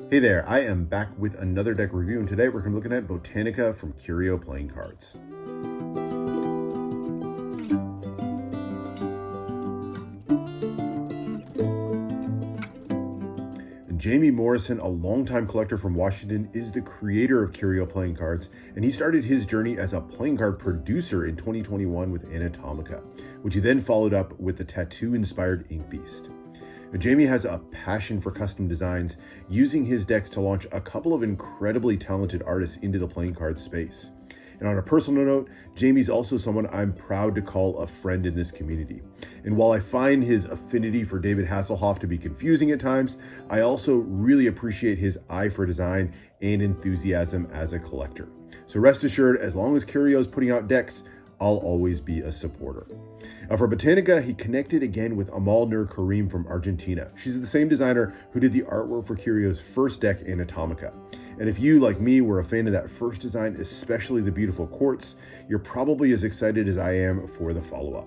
Hey there, I am back with another deck review, and today we're going to be looking at Botanica from Curio playing cards. Jamie Morrison, a longtime collector from Washington, is the creator of Curio playing cards, and he started his journey as a playing card producer in 2021 with Anatomica, which he then followed up with the tattoo-inspired Ink Beast. Jamie has a passion for custom designs, using his decks to launch a couple of incredibly talented artists into the playing card space. And on a personal note, Jamie's also someone I'm proud to call a friend in this community. And while I find his affinity for David Hasselhoff to be confusing at times, I also really appreciate his eye for design and enthusiasm as a collector. So rest assured, as long as Curio's putting out decks, I'll always be a supporter. For Botanica, he connected again with Amal Nur Karim from Argentina. She's the same designer who did the artwork for Curio's first deck, Anatomica. And if you, like me, were a fan of that first design, especially the beautiful quartz, you're probably as excited as I am for the follow-up.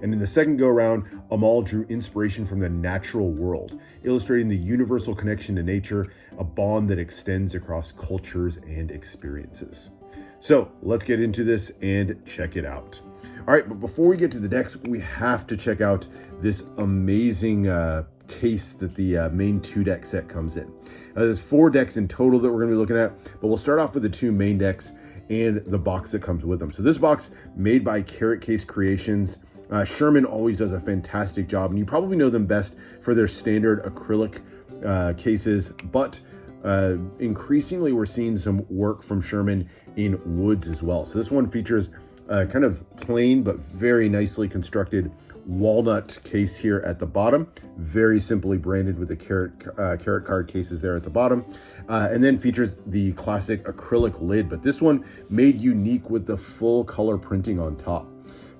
And in the second go-around, Amal drew inspiration from the natural world, illustrating the universal connection to nature, a bond that extends across cultures and experiences. So let's get into this and check it out. All right, but before we get to the decks, we have to check out this amazing case that the main 2-deck set comes in. There's 4 decks in total that we're going to be looking at, but we'll start off with the 2 main decks and the box that comes with them. So this box, made by Carrot Case Creations. Sherman always does a fantastic job, and you probably know them best for their standard acrylic cases, but increasingly we're seeing some work from Sherman in woods as well. So this one features kind of plain but very nicely constructed walnut case here at the bottom, very simply branded with the carrot card cases there at the bottom, and then features the classic acrylic lid, but this one made unique with the full color printing on top.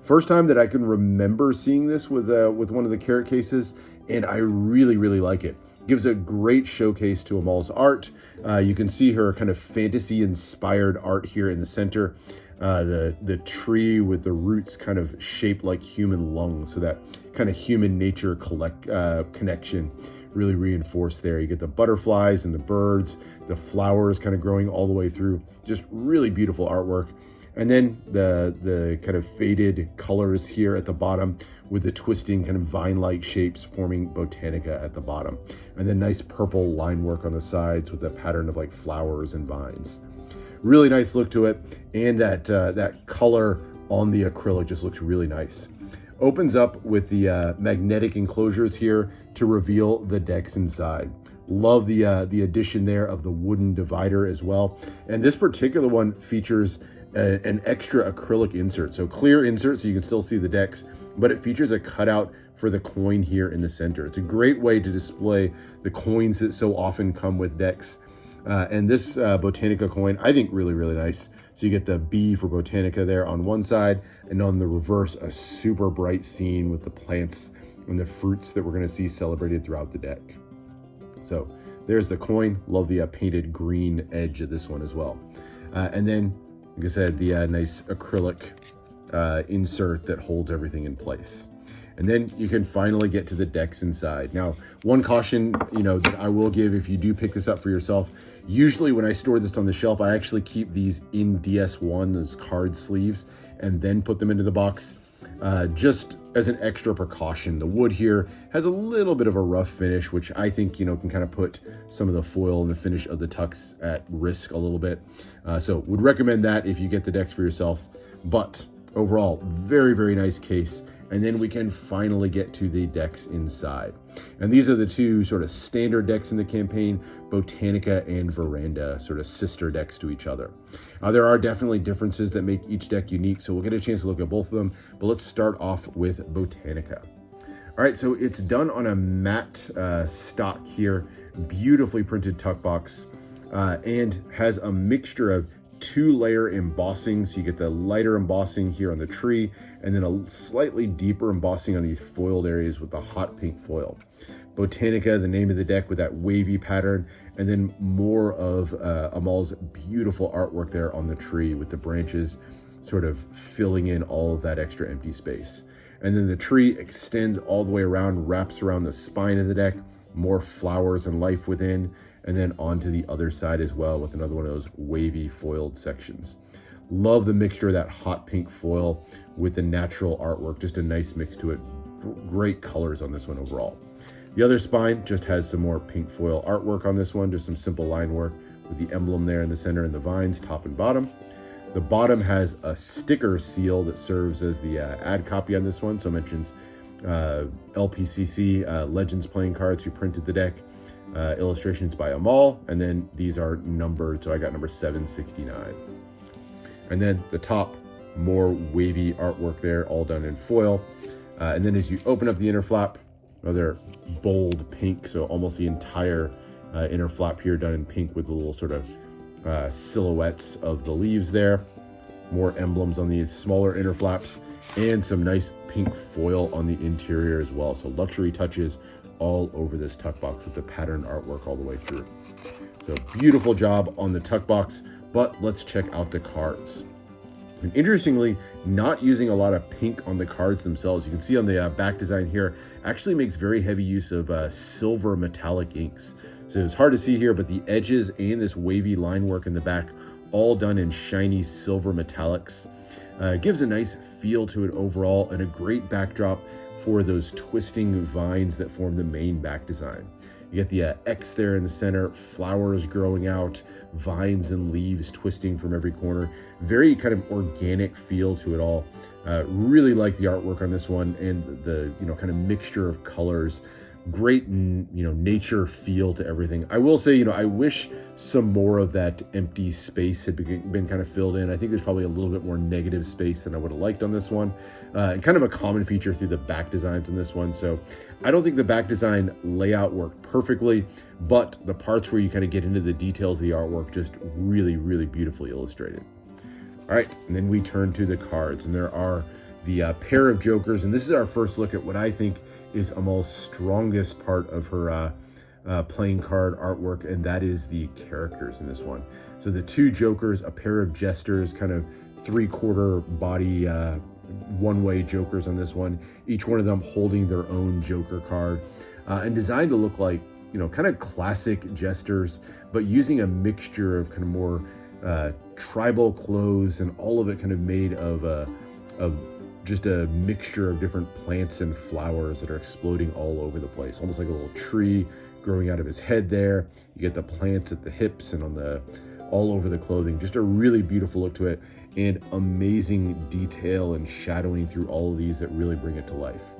First time that I can remember seeing this with one of the carrot cases, and I really like it. Gives a great showcase to Amal's art. You can see her kind of fantasy inspired art here in the center. The tree with the roots kind of shaped like human lungs, so that kind of human nature connection really reinforced there. You get the butterflies and the birds, the flowers kind of growing all the way through. Just really beautiful artwork. And then the kind of faded colors here at the bottom with the twisting kind of vine-like shapes forming Botanica at the bottom. And then nice purple line work on the sides with a pattern of like flowers and vines. Really nice look to it, and that color on the acrylic just looks really nice. Opens up with the magnetic enclosures here to reveal the decks inside. Love the addition there of the wooden divider as well. And this particular one features an extra acrylic insert, so clear insert so you can still see the decks, but it features a cutout for the coin here in the center. It's a great way to display the coins that so often come with decks. And this Botanica coin, I think really nice. So you get the B for Botanica there on one side, and on the reverse, a super bright scene with the plants and the fruits that we're going to see celebrated throughout the deck. So there's the coin. Love the painted green edge of this one as well. And then, like I said, the nice acrylic insert that holds everything in place. And then you can finally get to the decks inside. Now, one caution, that I will give if you do pick this up for yourself, usually when I store this on the shelf, I actually keep these in DS1, those card sleeves, and then put them into the box, just as an extra precaution. The wood here has a little bit of a rough finish, which I think, can kind of put some of the foil and the finish of the tucks at risk a little bit. So would recommend that if you get the decks for yourself. But overall, very nice case. And then we can finally get to the decks inside. And these are the 2 sort of standard decks in the campaign, Botanica and Veranda, sort of sister decks to each other. There are definitely differences that make each deck unique, so we'll get a chance to look at both of them, but let's start off with Botanica. All right, so it's done on a matte stock here, beautifully printed tuck box, and has a mixture of 2-layer embossing. So you get the lighter embossing here on the tree, and then a slightly deeper embossing on these foiled areas with the hot pink foil. Botanica, the name of the deck, with that wavy pattern, and then more of Amal's beautiful artwork there on the tree with the branches sort of filling in all of that extra empty space. And then the tree extends all the way around, wraps around the spine of the deck, more flowers and life within, and then onto the other side as well with another one of those wavy foiled sections. Love the mixture of that hot pink foil with the natural artwork, just a nice mix to it. Great colors on this one overall. The other spine just has some more pink foil artwork on this one, just some simple line work with the emblem there in the center and the vines top and bottom. The bottom has a sticker seal that serves as the ad copy on this one. So it mentions LPCC, Legends playing cards who printed the deck, illustrations by Amal, and then these are numbered. So I got number 769. And then the top, more wavy artwork there, all done in foil. And then as you open up the inner flap, another bold pink, so almost the entire inner flap here done in pink with the little sort of silhouettes of the leaves there. More emblems on the smaller inner flaps and some nice pink foil on the interior as well. So luxury touches all over this tuck box with the pattern artwork all the way through. So beautiful job on the tuck box, but let's check out the cards. And interestingly, not using a lot of pink on the cards themselves. You can see on the back design here, actually makes very heavy use of silver metallic inks. So it's hard to see here, but the edges and this wavy line work in the back, all done in shiny silver metallics. Gives a nice feel to it overall and a great backdrop for those twisting vines that form the main back design. You get the X there in the center, flowers growing out, vines and leaves twisting from every corner. Very kind of organic feel to it all. Really like the artwork on this one and the kind of mixture of colors. Great nature feel to everything. I will say, I wish some more of that empty space had been kind of filled in. I think there's probably a little bit more negative space than I would have liked on this one. And kind of a common feature through the back designs in this one. So I don't think the back design layout worked perfectly, but the parts where you kind of get into the details of the artwork, just really, really beautifully illustrated. All right, and then we turn to the cards, and there are the pair of jokers, and this is our first look at what I think is Amal's strongest part of her playing card artwork, and that is the characters in this one. So the two jokers, a pair of jesters, kind of three-quarter body one-way jokers on this one, each one of them holding their own joker card, and designed to look like kind of classic jesters, but using a mixture of kind of more tribal clothes, and all of it kind of made of just a mixture of different plants and flowers that are exploding all over the place, almost like a little tree growing out of his head there. You get the plants at the hips and all over the clothing. Just a really beautiful look to it, and amazing detail and shadowing through all of these that really bring it to life.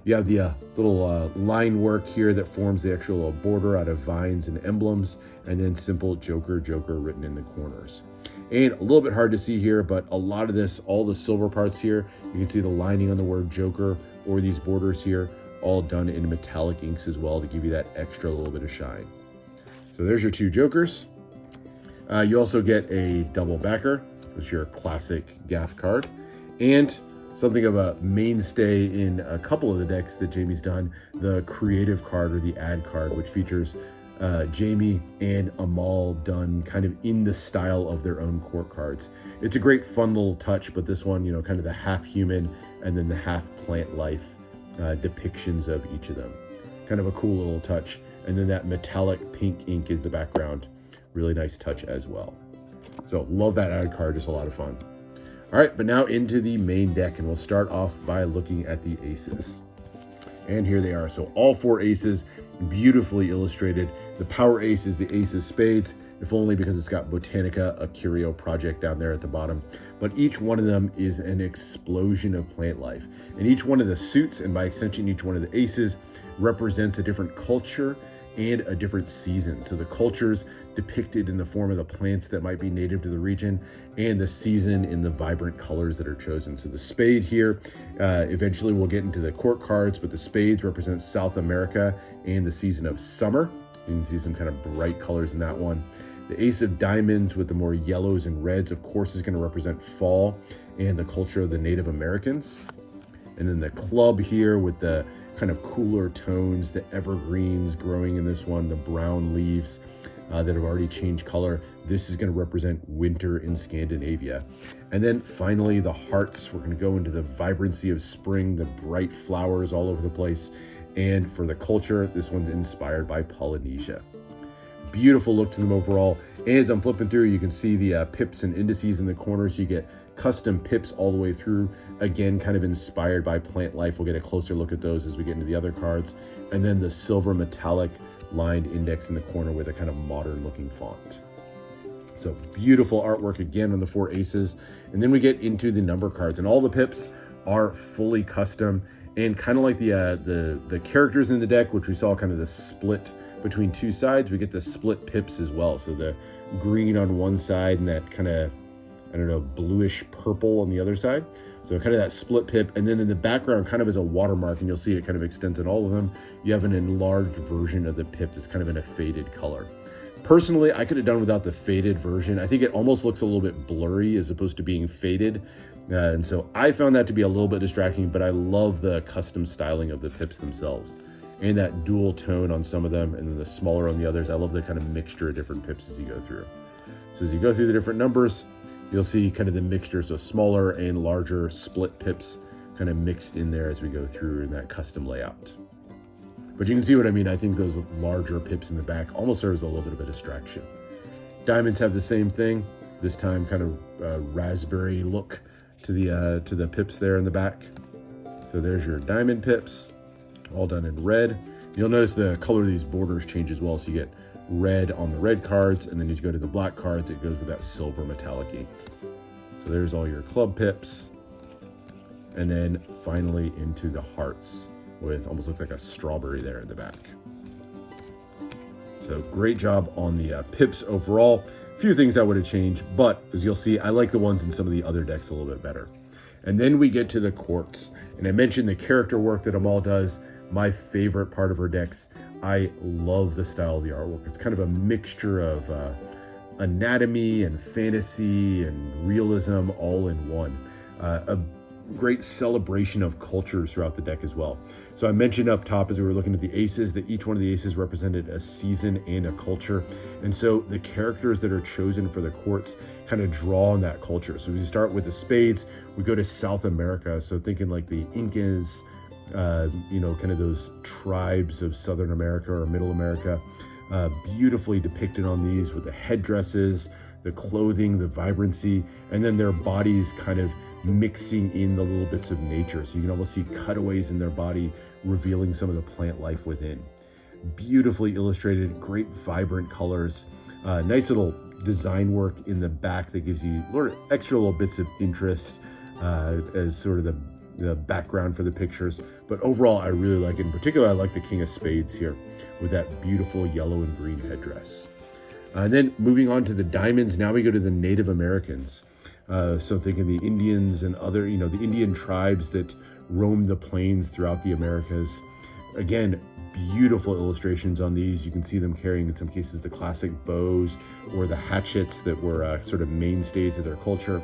You have the little line work here that forms the actual border out of vines and emblems, and then simple Joker written in the corners. And a little bit hard to see here, but a lot of this, all the silver parts here, you can see the lining on the word Joker or these borders here, all done in metallic inks as well to give you that extra little bit of shine. So there's your two jokers. You also get a double backer, which is your classic gaff card, and something of a mainstay in a couple of the decks that Jamie's done, the creative card or the ad card, which features Jamie and Amal done kind of in the style of their own court cards. It's a great fun little touch, but this one, kind of the half human and then the half plant life depictions of each of them. Kind of a cool little touch. And then that metallic pink ink is the background. Really nice touch as well. So love that ad card, just a lot of fun. All right, but now into the main deck, and we'll start off by looking at the aces. And here they are. So all four aces, beautifully illustrated. The power ace is the ace of spades, if only because it's got Botanica, a Curio project down there at the bottom. But each one of them is an explosion of plant life. And each one of the suits, and by extension, each one of the aces, represents a different culture and a different season. So the cultures depicted in the form of the plants that might be native to the region, and the season in the vibrant colors that are chosen. So the spade here, eventually we'll get into the court cards, but the spades represent South America and the season of summer. You can see some kind of bright colors in that one. The ace of diamonds with the more yellows and reds, of course, is going to represent fall and the culture of the Native Americans. And then the club here with the kind of cooler tones, the evergreens growing in this one, the brown leaves that have already changed color. This is going to represent winter in Scandinavia. And then finally, the hearts. We're going to go into the vibrancy of spring, the bright flowers all over the place. And for the culture, this one's inspired by Polynesia. Beautiful look to them overall. And as I'm flipping through, you can see the pips and indices in the corners. You get custom pips all the way through. Again, kind of inspired by plant life. We'll get a closer look at those as we get into the other cards. And then the silver metallic lined index in the corner with a kind of modern looking font. So beautiful artwork again on the 4 aces. And then we get into the number cards, and all the pips are fully custom, and kind of like the characters in the deck, which we saw kind of the split between 2 sides, we get the split pips as well. So the green on one side and that kind of, I don't know, bluish purple on the other side. So kind of that split pip. And then in the background, kind of as a watermark, and you'll see it kind of extends in all of them, you have an enlarged version of the pip that's kind of in a faded color. Personally, I could have done without the faded version. I think it almost looks a little bit blurry as opposed to being faded. And so I found that to be a little bit distracting, but I love the custom styling of the pips themselves and that dual tone on some of them, and then the smaller on the others. I love the kind of mixture of different pips as you go through. So as you go through the different numbers, you'll see kind of the mixture. So smaller and larger split pips kind of mixed in there as we go through in that custom layout. But you can see what I mean. I think those larger pips in the back almost serve as a little bit of a distraction. Diamonds have the same thing. This time kind of raspberry look to the pips there in the back. So there's your diamond pips, all done in red. You'll notice the color of these borders change as well. So you get red on the red cards, and then as you go to the black cards, it goes with that silver metallic ink. So there's all your club pips. And then finally into the hearts with almost looks like a strawberry there in the back. So great job on the pips overall. A few things I would have changed, but as you'll see, I like the ones in some of the other decks a little bit better. And then we get to the quartz. And I mentioned the character work that Amal does, my favorite part of her decks. I love the style of the artwork. It's kind of a mixture of anatomy and fantasy and realism all in one. A great celebration of cultures throughout the deck as well. So I mentioned up top as we were looking at the aces that each one of the aces represented a season and a culture. And so the characters that are chosen for the quartz kind of draw on that culture. So as you start with the spades, we go to South America. So thinking like the Incas, kind of those tribes of Southern America or Middle America, beautifully depicted on these with the headdresses, the clothing, the vibrancy, and then their bodies kind of mixing in the little bits of nature. So you can almost see cutaways in their body revealing some of the plant life within. Beautifully illustrated, great vibrant colors, nice little design work in the back that gives you extra little bits of interest as sort of the background for the pictures. But overall, I really like it. In particular, I like the King of Spades here with that beautiful yellow and green headdress. And then moving on to the diamonds, now we go to the Native Americans. So thinking the Indians and other, the Indian tribes that roamed the plains throughout the Americas. Again, beautiful illustrations on these. You can see them carrying, in some cases, the classic bows or the hatchets that were sort of mainstays of their culture.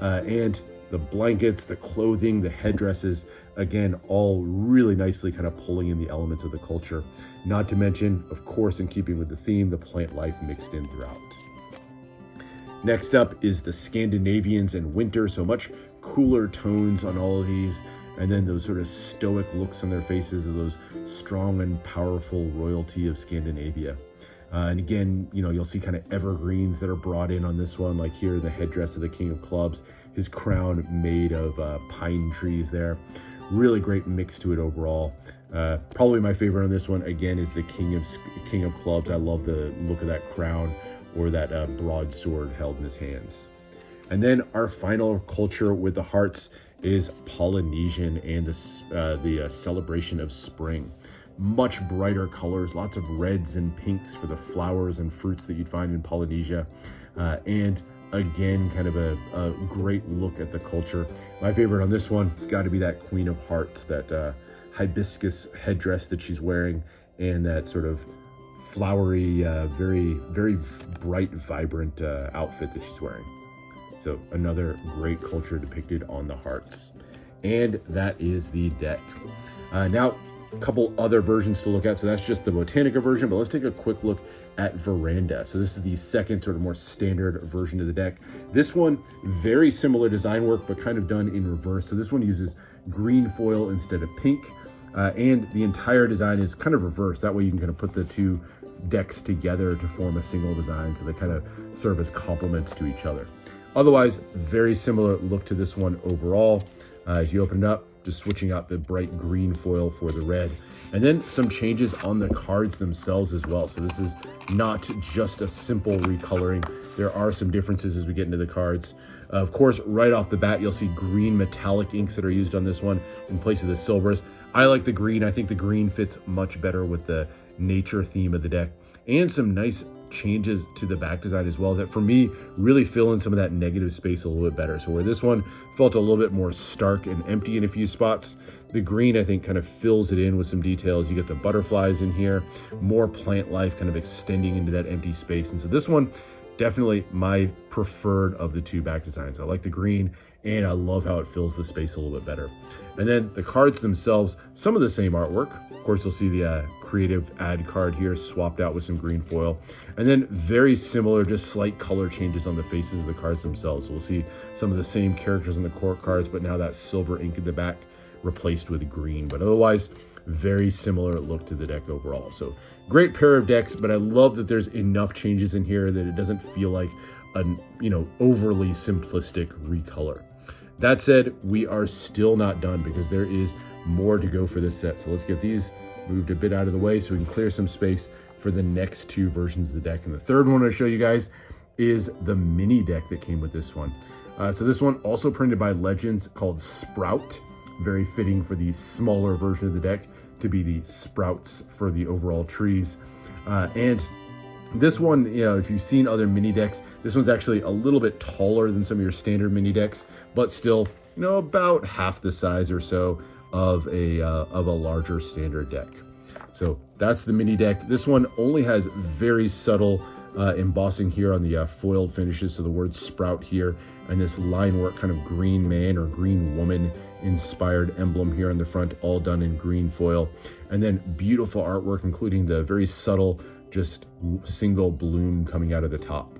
And the blankets, the clothing, the headdresses, again, all really nicely kind of pulling in the elements of the culture. Not to mention, of course, in keeping with the theme, the plant life mixed in throughout. Next up is the Scandinavians and Winter, so much cooler tones on all of these, and then those sort of stoic looks on their faces of those strong and powerful royalty of Scandinavia. And again, you'll see kind of evergreens that are brought in on this one, like here, the headdress of the King of Clubs, his crown made of pine trees there. Really great mix to it overall. Probably my favorite on this one, again, is the King of Clubs. I love the look of that crown or that broadsword held in his hands. And then our final culture with the hearts is Polynesian and the celebration of spring. Much brighter colors, lots of reds and pinks for the flowers and fruits that you'd find in Polynesia. And again, kind of a great look at the culture. My favorite on this one has got to be that Queen of Hearts, that hibiscus headdress that she's wearing, and that sort of flowery, very, very bright, vibrant outfit that she's wearing. So another great culture depicted on the hearts. And that is the deck. Now, a couple other versions to look at. So that's just the Botanica version, but let's take a quick look at Veranda. So this is the second sort of more standard version of the deck. This one, very similar design work, but kind of done in reverse. So this one uses green foil instead of pink. And the entire design is kind of reversed. That way you can kind of put the two decks together to form a single design, so they kind of serve as complements to each other. Otherwise, very similar look to this one overall. As you open it up, just switching out the bright green foil for the red. And then some changes on the cards themselves as well. So this is not just a simple recoloring. There are some differences as we get into the cards. Of course, right off the bat, you'll see green metallic inks that are used on this one in place of the silvers. I like the green. I think the green fits much better with the nature theme of the deck. And some nice changes to the back design as well that for me really fill in some of that negative space a little bit better. So where this one felt a little bit more stark and empty in a few spots, the green I think kind of fills it in with some details. You get the butterflies in here, more plant life kind of extending into that empty space. And so this one, definitely my preferred of the two back designs. I like the green and I love how it fills the space a little bit better. And then the cards themselves, some of the same artwork. Of course, you'll see the creative ad card here swapped out with some green foil. And then very similar, just slight color changes on the faces of the cards themselves. So we'll see some of the same characters on the court cards, but now that silver ink in the back replaced with green. But otherwise, very similar look to the deck overall. So great pair of decks, but I love that there's enough changes in here that it doesn't feel like an overly simplistic recolor. That said, we are still not done because there is more to go for this set. So let's get these moved a bit out of the way so we can clear some space for the next two versions of the deck. And the third one I show you guys is the mini deck that came with this one. So this one also printed by Legends, called Sprout. Very fitting for the smaller version of the deck to be the sprouts for the overall trees. And this one, if you've seen other mini decks, this one's actually a little bit taller than some of your standard mini decks, but still, about half the size or so of a larger standard deck. So that's the mini deck. This one only has very subtle embossing here on the foiled finishes. So the word sprout here and this line work kind of green man or green woman inspired emblem here on the front, all done in green foil. And then beautiful artwork, including the very subtle, just single bloom coming out of the top.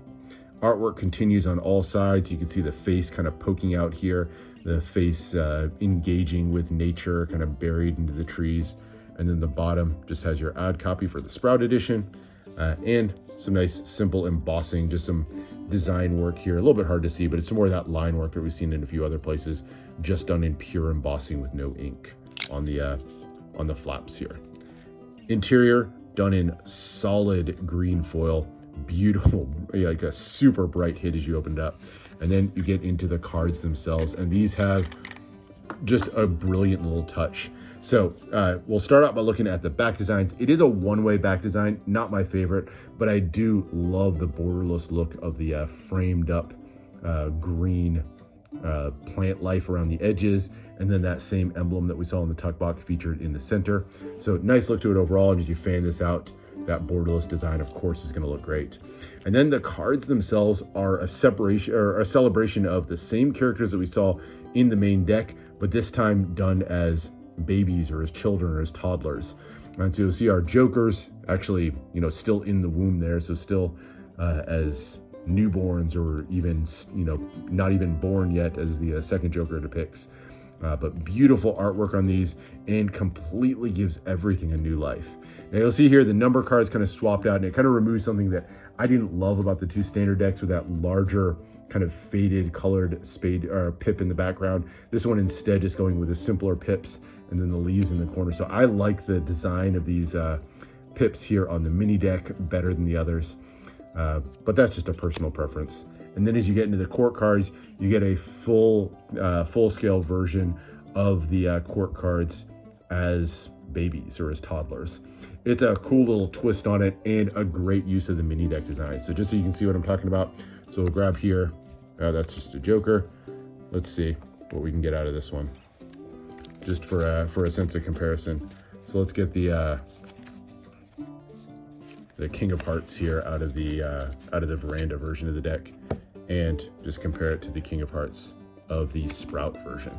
Artwork continues on all sides. You can see the face kind of poking out here, the face engaging with nature, kind of buried into the trees. And then the bottom just has your ad copy for the Sprout edition, and some nice simple embossing, just some design work here. A little bit hard to see, but it's more of that line work that we've seen in a few other places, just done in pure embossing with no ink on the flaps here. Interior done in solid green foil, beautiful, like a super bright hit as you open it up. And then you get into the cards themselves, and these have just a brilliant little touch. So we'll start out by looking at the back designs. It is a one-way back design, not my favorite, but I do love the borderless look of the framed up green plant life around the edges, and then that same emblem that we saw in the tuck box featured in the center. So nice look to it overall, and as you fan this out, that borderless design, of course, is going to look great. And then the cards themselves are a separation or a celebration of the same characters that we saw in the main deck, but this time done as babies or as children or as toddlers. And so you'll see our jokers actually, still in the womb there, so still as newborns or even, not even born yet, as the second Joker depicts. But beautiful artwork on these, and completely gives everything a new life. Now you'll see here the number cards kind of swapped out, and it kind of removes something that I didn't love about the two standard decks with that larger kind of faded colored spade or pip in the background. This one instead just going with the simpler pips and then the leaves in the corner. So I like the design of these pips here on the mini deck better than the others, but that's just a personal preference. And then as you get into the court cards, you get a full-scale version of the court cards as babies or as toddlers. It's a cool little twist on it and a great use of the mini deck design. So just so you can see what I'm talking about, so we'll grab here. That's just a Joker. Let's see what we can get out of this one, just for a sense of comparison. So let's get the King of Hearts here out of the Veranda version of the deck, and just compare it to the King of Hearts of the Sprout version.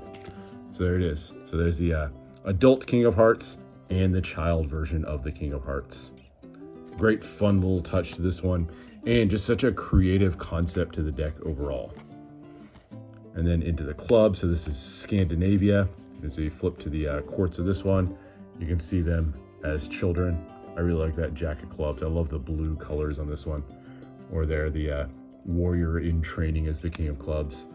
So there it is. So there's the adult King of Hearts and the child version of the King of Hearts. Great fun little touch to this one, and just such a creative concept to the deck overall. And then into the club. So this is Scandinavia. As you flip to the courts of this one, you can see them as children I really like that Jack of Clubs. I love the blue colors on this one. Or there, the warrior in training as the King of Clubs.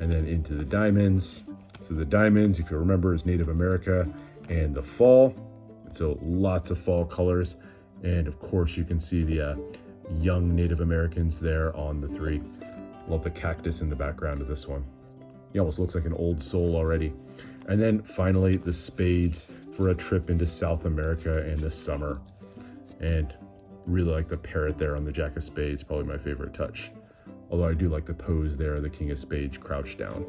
And then into the diamonds. So the diamonds, if you remember, is Native America and the fall. So lots of fall colors. And of course, you can see the young Native Americans there on the 3. Love the cactus in the background of this one. He almost looks like an old soul already. And then finally, the spades for a trip into South America in the summer. And really like the parrot there on the Jack of Spades, probably my favorite touch. Although I do like the pose there, the King of Spades crouched down.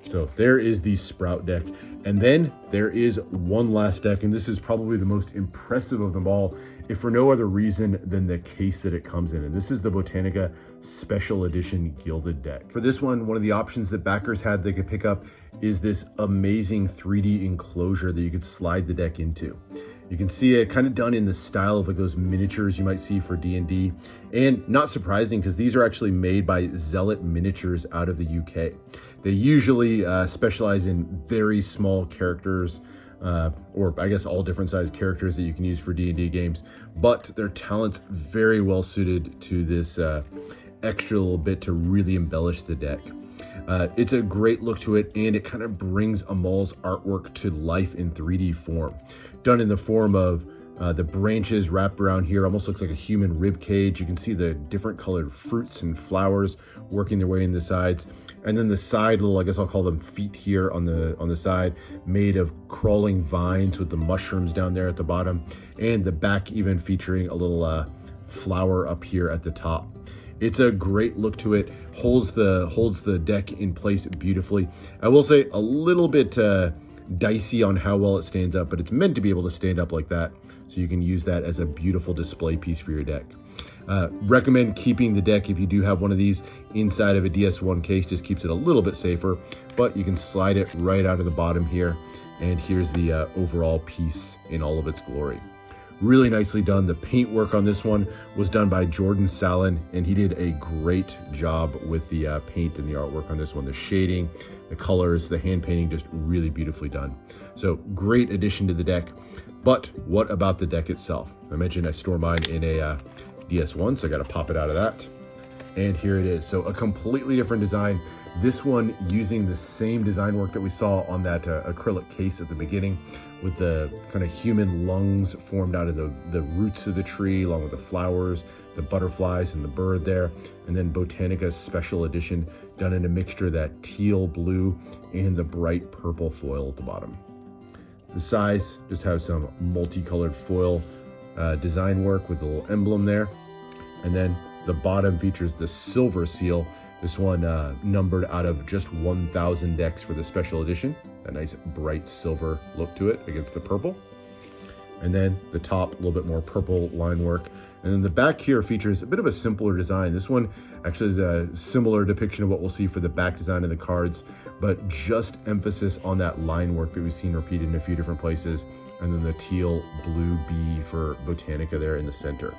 So there is the Sprout deck. And then there is one last deck, and this is probably the most impressive of them all, if for no other reason than the case that it comes in. And this is the Botanica Special Edition Gilded deck. For this one of the options that backers had they could pick up is this amazing 3D enclosure that you could slide the deck into. You can see it kind of done in the style of like those miniatures you might see for D&D. And not surprising, because these are actually made by Zealot Miniatures out of the UK. They usually specialize in very small characters, or I guess all different size characters that you can use for D&D games. But their talent's very well suited to this extra little bit to really embellish the deck. It's a great look to it, and it kind of brings Amal's artwork to life in 3D form. Done in the form of the branches wrapped around here, almost looks like a human rib cage. You can see the different colored fruits and flowers working their way in the sides. And then the side little, I guess I'll call them feet here on the side, made of crawling vines with the mushrooms down there at the bottom. And the back even featuring a little flower up here at the top. It's a great look to it, holds the deck in place beautifully. I will say a little bit dicey on how well it stands up, but it's meant to be able to stand up like that, so you can use that as a beautiful display piece for your deck. Recommend keeping the deck, if you do have one of these, inside of a DS1 case. Just keeps it a little bit safer, but you can slide it right out of the bottom here, and here's the overall piece in all of its glory. Really nicely done. The paint work on this one was done by Jordan Salin, and he did a great job with the paint and the artwork on this one. The shading, the colors, the hand painting, just really beautifully done. So great addition to the deck. But what about the deck itself? I mentioned I store mine in a DS1, so I got to pop it out of that. And here it is. So a completely different design. This one using the same design work that we saw on that acrylic case at the beginning, with the kind of human lungs formed out of the roots of the tree, along with the flowers, the butterflies, and the bird there. And then Botanica's Special Edition, done in a mixture of that teal blue and the bright purple foil at the bottom. The sides just have some multicolored foil design work with the little emblem there. And then the bottom features the silver seal. This one numbered out of just 1,000 decks for the special edition. A nice bright silver look to it against the purple. And then the top, a little bit more purple line work. And then the back here features a bit of a simpler design. This one actually is a similar depiction of what we'll see for the back design of the cards, but just emphasis on that line work that we've seen repeated in a few different places. And then the teal blue bee for Botanica there in the center.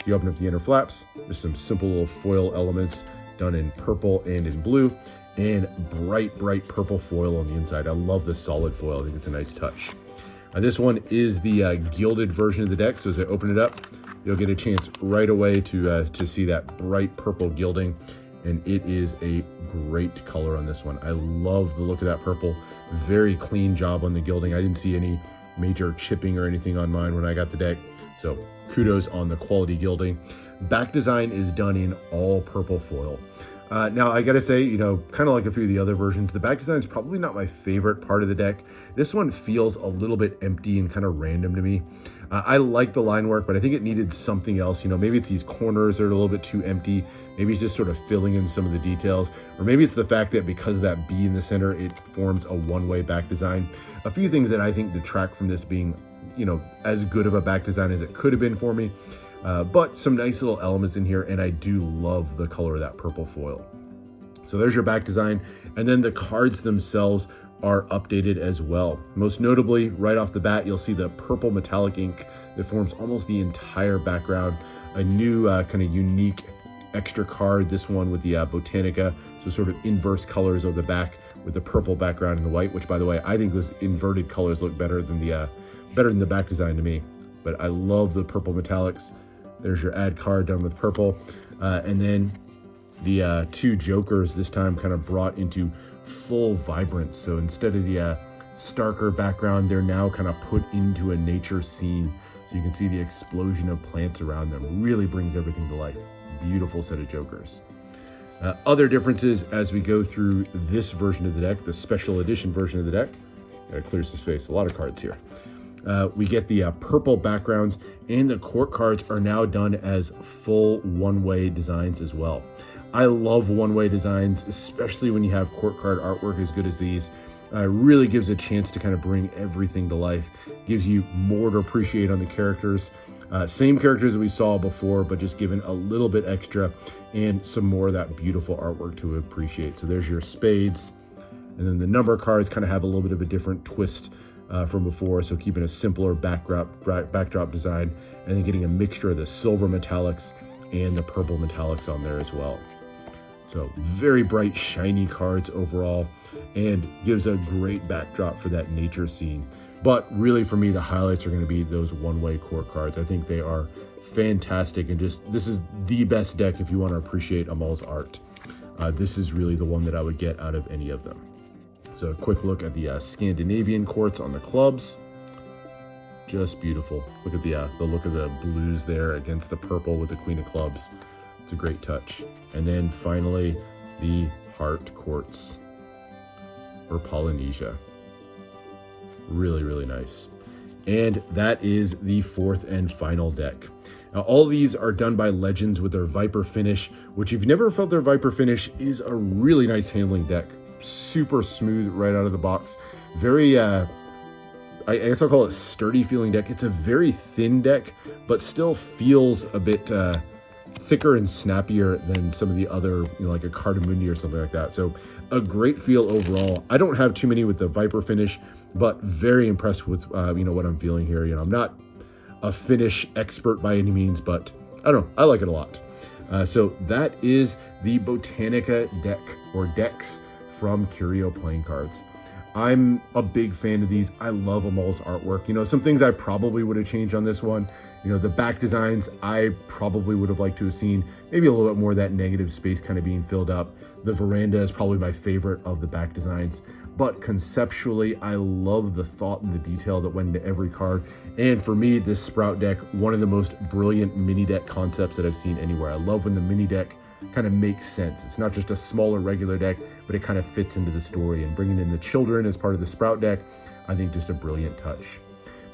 So you open up the inner flaps, there's some simple little foil elements done in purple and in blue, and bright purple foil on the inside. I love the solid foil. I think it's a nice touch. This one is the gilded version of the deck, so as I open it up, you'll get a chance right away to see that bright purple gilding, and it is a great color on this one. I love the look of that purple. Very clean job on the gilding. I didn't see any major chipping or anything on mine when I got the deck, so kudos on the quality gilding. Back design is done in all purple foil. Now, I gotta say, kind of like a few of the other versions, the back design is probably not my favorite part of the deck. This one feels a little bit empty and kind of random to me. I like the line work, but I think it needed something else. Maybe it's these corners that are a little bit too empty. Maybe it's just sort of filling in some of the details. Or maybe it's the fact that because of that B in the center, it forms a one-way back design. A few things that I think detract from this being, as good of a back design as it could have been for me. But some nice little elements in here, and I do love the color of that purple foil. So there's your back design, and then the cards themselves are updated as well. Most notably, right off the bat, you'll see the purple metallic ink that forms almost the entire background. A new kind of unique extra card, this one with the Botanica, so sort of inverse colors of the back with the purple background and the white, which, by the way, I think those inverted colors look better than the back design to me. but I love the purple metallics. There's your add card done with purple. And then the two jokers this time kind of brought into full vibrance. So instead of the starker background, they're now kind of put into a nature scene. So you can see the explosion of plants around them. Really brings everything to life. Beautiful set of jokers. Other differences as we go through this version of the deck, the special edition version of the deck. Gotta clear some space, a lot of cards here. We get the purple backgrounds, and the court cards are now done as full one-way designs as well. I love one-way designs, especially when you have court card artwork as good as these. Really gives a chance to kind of bring everything to life. Gives you more to appreciate on the characters. Same characters that we saw before, but just given a little bit extra and some more of that beautiful artwork to appreciate. So there's your spades. And then the number cards kind of have a little bit of a different twist from before. So keeping a simpler backdrop design, and then getting a mixture of the silver metallics and the purple metallics on there as well. So very bright, shiny cards overall, and gives a great backdrop for that nature scene. But really for me, the highlights are going to be those one-way court cards. I think they are fantastic, and just this is the best deck if you want to appreciate Amal's art. This is really the one that I would get out of any of them. So a quick look at the Scandinavian courts on the clubs. Just beautiful. Look at the look of the blues there against the purple with the Queen of Clubs. It's a great touch. And then finally, the heart courts or Polynesia. Really, really nice. And that is the fourth and final deck. Now, all these are done by Legends with their Viper finish, which if you've never felt their Viper finish, is a really nice handling deck. Super smooth right out of the box. Very, I guess I'll call it sturdy feeling deck. It's a very thin deck, but still feels a bit thicker and snappier than some of the other, like a Cardamundi or something like that. So a great feel overall. I don't have too many with the Viper finish, but very impressed with, what I'm feeling here. I'm not a finish expert by any means, but I don't know, I like it a lot. So that is the Botanica deck or decks from Curio playing cards. I'm a big fan of these. I love Amal's artwork. Some things I probably would have changed on this one. The back designs, I probably would have liked to have seen maybe a little bit more of that negative space kind of being filled up. The Veranda is probably my favorite of the back designs. But conceptually, I love the thought and the detail that went into every card. And for me, this Sprout deck, one of the most brilliant mini deck concepts that I've seen anywhere. I love when the mini deck kind of makes sense. It's not just a smaller regular deck, but it kind of fits into the story. And bringing in the children as part of the Sprout deck, I think just a brilliant touch.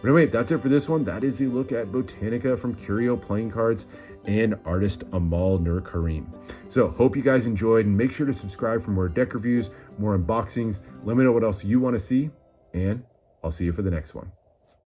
But anyway, that's it for this one. That is the look at Botanica from Curio playing cards and artist Amal Nur Karim. So hope you guys enjoyed, and make sure to subscribe for more deck reviews, more unboxings. Let me know what else you want to see, and I'll see you for the next one.